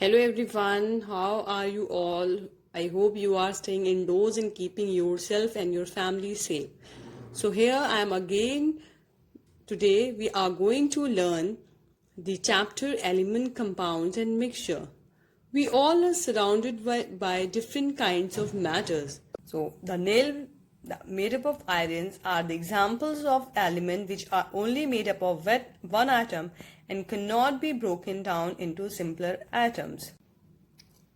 Hello everyone, how are you all? I hope you are staying indoors and keeping yourself and your family safe. So, here I am again. Today, we are going to learn the chapter Element Compounds and Mixture. We all are surrounded by different kinds of matters. So, the nail made up of irons are the examples of elements which are only made up of one atom and cannot be broken down into simpler atoms.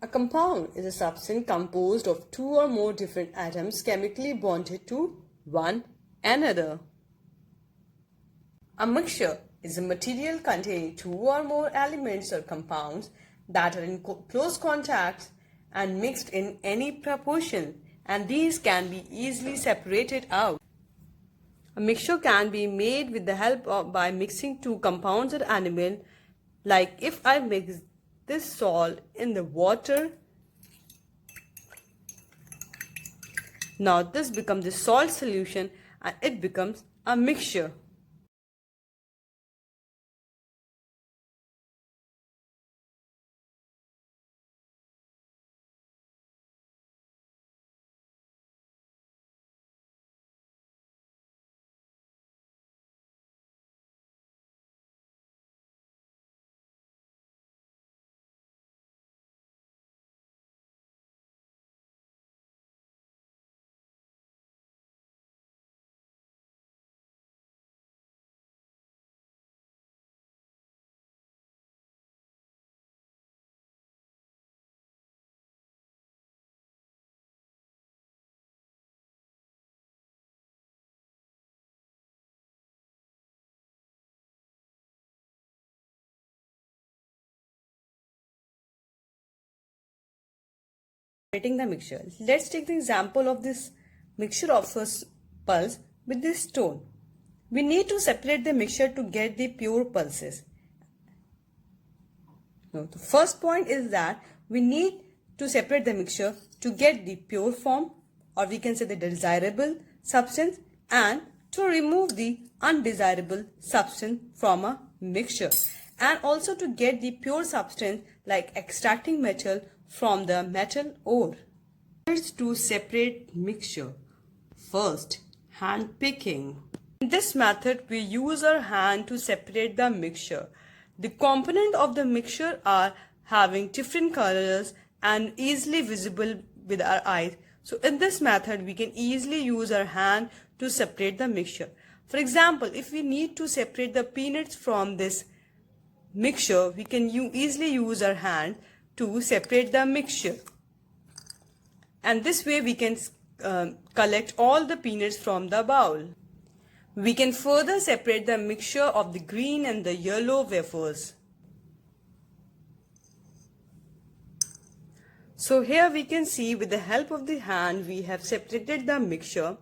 A compound is a substance composed of two or more different atoms chemically bonded to one another. A mixture is a material containing two or more elements or compounds that are in close contact and mixed in any proportion, and these can be easily separated out. A mixture can be made with the help of by mixing two compounds or element, like if I mix this salt in the water. Now this becomes the salt solution and it becomes a mixture. Separating the mixture. Let's take the example of this mixture of pulse with this stone. We need to separate the mixture to get the pure pulses. Now, the first point is that we need to separate the mixture to get the pure form, or we can say the desirable substance, and to remove the undesirable substance from a mixture, and also to get the pure substance like extracting metal from the metal ore. Methods to separate mixture. First, hand picking. In this method, we use our hand to separate the mixture. The components of the mixture are having different colors and easily visible with our eyes. So in this method, we can easily use our hand to separate the mixture. For example, if we need to separate the peanuts from this mixture, we can easily use our hand to separate the mixture. And this way we can collect all the peanuts from the bowl. We can further separate the mixture of the green and the yellow wafers. So here we can see with the help of the hand we have separated the mixture.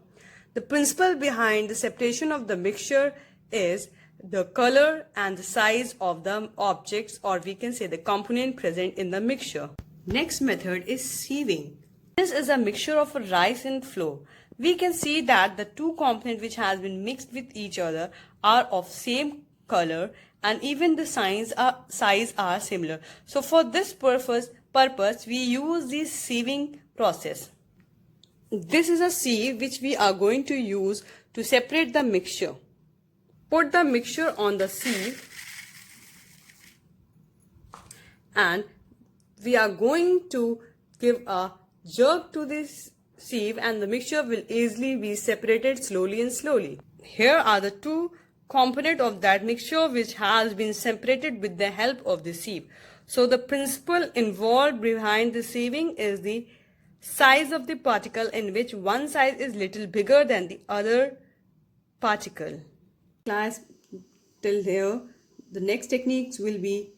The principle behind the separation of the mixture is the color and the size of the objects, or we can say the component present in the mixture. Next method is sieving. This is a mixture of rice and flour. We can see that the two components which has been mixed with each other are of same color and even the size are similar. So for this purpose we use the sieving process. This is a sieve which we are going to use to separate the mixture. Put the mixture on the sieve and we are going to give a jerk to this sieve and the mixture will easily be separated slowly and slowly. Here are the two components of that mixture which has been separated with the help of the sieve. So the principle involved behind the sieving is the size of the particle, in which one size is little bigger than the other particle. Class till here, the next techniques will be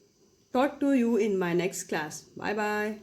taught to you in my next class. Bye bye.